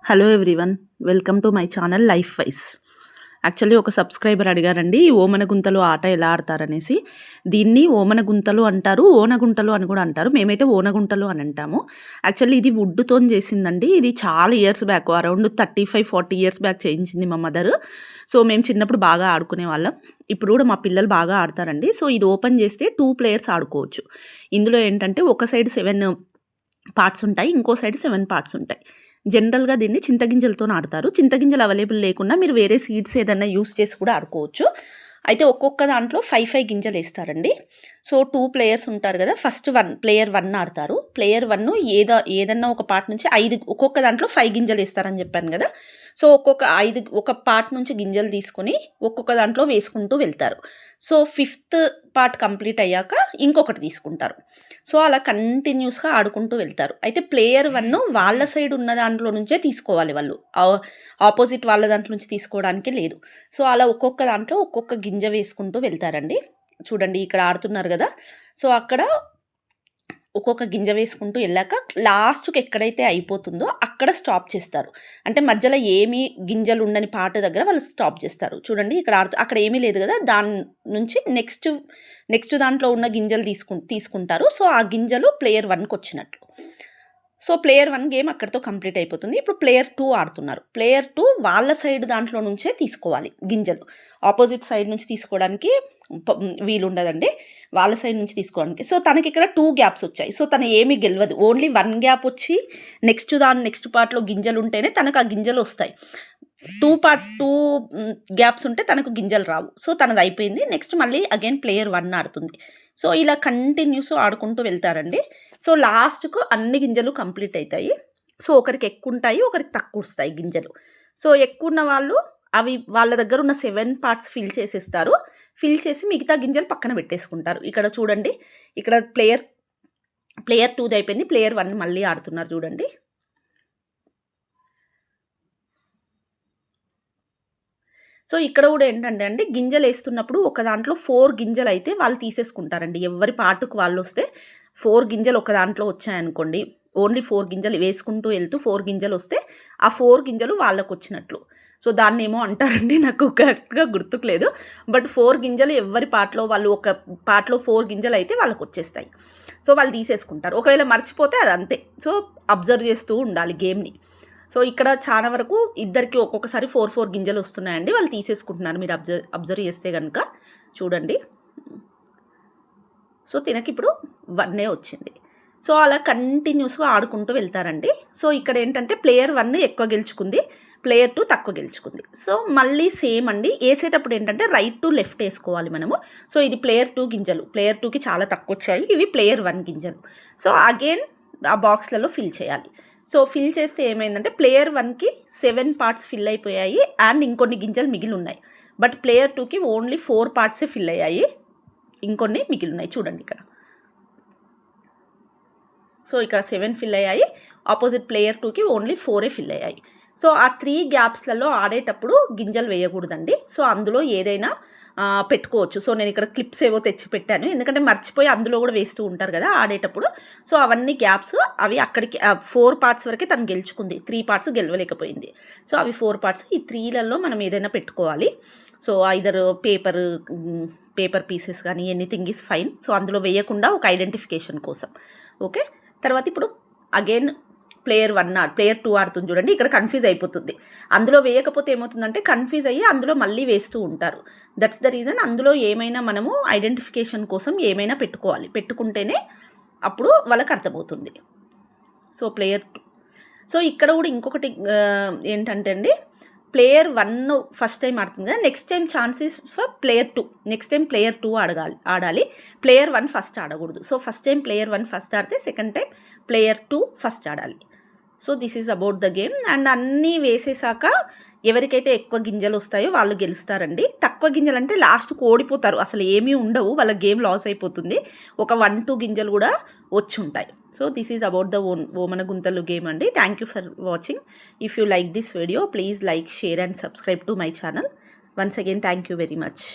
Hello everyone, welcome to my channel life wise. Actually ఒక subscriber అడిగారండి ఓమన గుంతలు ఆట ఎలా ఆడతారనేసి. దీన్ని ఓమన గుంతలు అంటారు, ఓనగుంటలు అని కూడా అంటారు. మేమైతే ఓనగుంటలు అని అంటాము. యాక్చువల్లీ ఇది వుడ్తో చేసిందండి. ఇది చాలా years back, around 35-40 years back చేయించింది మా మదర్. సో మేము చిన్నప్పుడు బాగా ఆడుకునే వాళ్ళం. ఇప్పుడు కూడా మా పిల్లలు బాగా ఆడతారండి. సో ఇది ఓపెన్ చేస్తే 2 ప్లేయర్స్ ఆడుకోవచ్చు. ఇందులో ఏంటంటే ఒక సైడ్ 7 పార్ట్స్ ఉంటాయి, ఇంకో సైడ్ 7 పార్ట్స్ ఉంటాయి. జనరల్గా దీన్ని చింతగింజలతో ఆడతారు. చింతగింజలు అవైలబుల్ లేకుండా మీరు వేరే సీడ్స్ ఏదైనా యూస్ చేసి కూడా ఆడుకోవచ్చు. అయితే ఒక్కొక్క దాంట్లో 5 గింజలు వేస్తారండి. సో 2 ప్లేయర్స్ ఉంటారు కదా. ఫస్ట్ ప్లేయర్ 1 ఆడతారు. ప్లేయర్ 1 ఏదన్నా ఒక పార్ట్ నుంచి 5, ఒక్కొక్క దాంట్లో 5 గింజలు వేస్తారని చెప్పాను కదా. సో ఒక పార్ట్ నుంచి గింజలు తీసుకొని ఒక్కొక్క దాంట్లో వేసుకుంటూ వెళ్తారు. సో 5th పార్ట్ కంప్లీట్ అయ్యాక ఇంకొకటి తీసుకుంటారు. సో అలా కంటిన్యూస్గా ఆడుకుంటూ వెళ్తారు. అయితే ప్లేయర్ 1 వాళ్ళ సైడ్ ఉన్న దాంట్లో నుంచే తీసుకోవాలి, వాళ్ళు ఆపోజిట్ వాళ్ళ దాంట్లో నుంచి తీసుకోవడానికి లేదు. సో అలా ఒక్కొక్క దాంట్లో ఒక్కొక్క గింజ వేసుకుంటూ వెళ్తారండి. చూడండి ఇక్కడ ఆడుతున్నారు కదా. సో అక్కడ ఒక్కొక్క గింజ వేసుకుంటూ వెళ్ళాక లాస్ట్కి ఎక్కడైతే అయిపోతుందో అక్కడ స్టాప్ చేస్తారు. అంటే మధ్యలో ఏమీ గింజలు ఉండని పాట దగ్గర వాళ్ళు స్టాప్ చేస్తారు. చూడండి ఇక్కడ అక్కడ ఏమీ లేదు కదా, దాని నుంచి నెక్స్ట్ దాంట్లో ఉన్న గింజలు తీసుకుంటారు. సో ఆ గింజలు ప్లేయర్ 1కి వచ్చినట్లు. సో ప్లేయర్ 1 గేమ్ అక్కడితో కంప్లీట్ అయిపోతుంది. ఇప్పుడు ప్లేయర్ 2 ఆడుతున్నారు. ప్లేయర్ 2 వాళ్ళ సైడ్ దాంట్లో నుంచే తీసుకోవాలి గింజలు. ఆపోజిట్ సైడ్ నుంచి తీసుకోవడానికి వీలు ఉండదండి, వాళ్ళ సైడ్ నుంచి తీసుకోవడానికి. సో తనకి ఇక్కడ 2 గ్యాప్స్ వచ్చాయి. సో తను ఏమీ గెలవదు. ఓన్లీ 1 గ్యాప్ వచ్చి నెక్స్ట్ పార్ట్లో గింజలు ఉంటేనే తనకు ఆ గింజలు వస్తాయి. 2 గ్యాప్స్ ఉంటే తనకు గింజలు రావు. సో తనది అయిపోయింది. నెక్స్ట్ మళ్ళీ అగైన్ ప్లేయర్ 1 ఆడుతుంది. సో ఇలా కంటిన్యూస్ ఆడుకుంటూ వెళ్తారండి. సో లాస్ట్కు అన్ని గింజలు కంప్లీట్ అవుతాయి. సో ఒకరికి ఎక్కువ ఉంటాయి, ఒకరికి తక్కువ వస్తాయి గింజలు. సో ఎక్కువ ఉన్న వాళ్ళు అవి వాళ్ళ దగ్గర ఉన్న 7 పార్ట్స్ ఫిల్ చేసేస్తారు. ఫిల్ చేసి మిగతా గింజలు పక్కన పెట్టేసుకుంటారు. ఇక్కడ చూడండి, ఇక్కడ ప్లేయర్ 2 అయిపోయింది. ప్లేయర్ 1 మళ్ళీ ఆడుతున్నారు చూడండి. సో ఇక్కడ కూడా ఏంటంటే అండి, గింజలు వేస్తున్నప్పుడు ఒక దాంట్లో 4 గింజలు అయితే వాళ్ళు తీసేసుకుంటారండి. ఎవరి పాటుకు వాళ్ళు వస్తే 4 గింజలు ఒక దాంట్లో వచ్చాయనుకోండి, ఓన్లీ 4 గింజలు వేసుకుంటూ వెళ్తూ 4 గింజలు వస్తే ఆ 4 గింజలు వాళ్ళకు వచ్చినట్లు. సో దాన్ని ఏమో అంటారండి, నాకు కరెక్ట్గా గుర్తుకు లేదు. బట్ 4 గింజలు ఎవరి పాటలో వాళ్ళు, ఒక పాటలో 4 గింజలు అయితే వాళ్ళకు వచ్చేస్తాయి. సో వాళ్ళు తీసేసుకుంటారు. ఒకవేళ మర్చిపోతే అది అంతే. సో అబ్జర్వ్ చేస్తూ ఉండాలి గేమ్ని. సో ఇక్కడ చాలా వరకు ఇద్దరికి ఒక్కొక్కసారి 4 గింజలు వస్తున్నాయండి. వాళ్ళు తీసేసుకుంటున్నారు. మీరు అబ్జర్వ్ చేస్తే కనుక చూడండి. సో తినకి ఇప్పుడు 1 వచ్చింది. సో అలా కంటిన్యూస్గా ఆడుకుంటూ వెళ్తారండి. సో ఇక్కడ ఏంటంటే ప్లేయర్ 1 ఎక్కువ గెలుచుకుంది, ప్లేయర్ 2 తక్కువ గెలుచుకుంది. సో మళ్ళీ సేమ్ అండి, వేసేటప్పుడు ఏంటంటే రైట్ టు లెఫ్ట్ వేసుకోవాలి మనము. సో ఇది ప్లేయర్ 2 గింజలు, ప్లేయర్ 2కి చాలా తక్కువ వచ్చాయి. ఇవి ప్లేయర్ 1 గింజలు. సో అగైన్ ఆ బాక్స్లలో ఫిల్ చేయాలి. సో ఫిల్ చేస్తే ఏమైందంటే ప్లేయర్ 1కి 7 పార్ట్స్ ఫిల్ అయిపోయాయి అండ్ ఇంకొన్ని గింజలు మిగిలి ఉన్నాయి. బట్ ప్లేయర్ 2కి ఓన్లీ 4 పార్ట్సే ఫిల్ అయ్యాయి, ఇంకొన్ని మిగిలి ఉన్నాయి. చూడండి ఇక్కడ. సో ఇక్కడ 7 ఫిల్ అయ్యాయి, ఆపోజిట్ ప్లేయర్ 2కి ఓన్లీ 4 ఫిల్ అయ్యాయి. సో ఆ 3 గ్యాప్స్లలో ఆడేటప్పుడు గింజలు వేయకూడదండి. సో అందులో ఏదైనా పెట్టుకోవచ్చు. సో నేను ఇక్కడ క్లిప్స్ ఏవో తెచ్చి పెట్టాను, ఎందుకంటే మర్చిపోయి అందులో కూడా వేస్తూ ఉంటారు కదా ఆడేటప్పుడు. సో అవన్నీ గ్యాప్స్ అవి అక్కడికి 4 పార్ట్స్ వరకే తను గెలుచుకుంది, 3 పార్ట్స్ గెలవలేకపోయింది. సో అవి 4 పార్ట్స్. ఈ 3లలో మనం ఏదైనా పెట్టుకోవాలి. సో ఐదర్ పేపర్ పీసెస్ కానీ ఎనీథింగ్ ఈజ్ ఫైన్. సో అందులో వేయకుండా ఒక ఐడెంటిఫికేషన్ కోసం. ఓకే, తర్వాత ఇప్పుడు అగైన్ ప్లేయర్ 2 ఆడుతుంది చూడండి. ఇక్కడ కన్ఫ్యూజ్ అయిపోతుంది. అందులో వేయకపోతే ఏమవుతుందంటే కన్ఫ్యూజ్ అయ్యి అందులో మళ్ళీ వేస్తూ ఉంటారు. That's the reason. అందులో ఏమైనా మనము ఐడెంటిఫికేషన్ కోసం ఏమైనా పెట్టుకోవాలి, పెట్టుకుంటేనే అప్పుడు వాళ్ళకి అర్థమవుతుంది. So player 2. సో ఇక్కడ కూడా ఇంకొకటి ఏంటంటే అండి, ప్లేయర్ 1 ఫస్ట్ టైం ఆడుతుంది కదా, next time chances for player 2. Next time player 2 ఆడాలి. ప్లేయర్ 1 ఫస్ట్ ఆడకూడదు. So first time player 1 first ఆడితే సెకండ్ టైం ప్లేయర్ 2 ఫస్ట్ ఆడాలి. So this is about the game. And అన్నీ వేసేసాక ఎవరికైతే ఎక్కువ గింజలు వస్తాయో వాళ్ళు గెలుస్తారండి. తక్కువ గింజలు అంటే లాస్ట్కి ఓడిపోతారు, అసలు ఏమీ ఉండవు, వాళ్ళ గేమ్ లాస్ అయిపోతుంది. ఒక 1-2 గింజలు కూడా వచ్చి ఉంటాయి. So this is about the ఓమన గుంతలు గేమ్ అండి. Thank you for watching. If you like this video please like, share and subscribe to my channel. Once again thank you very much.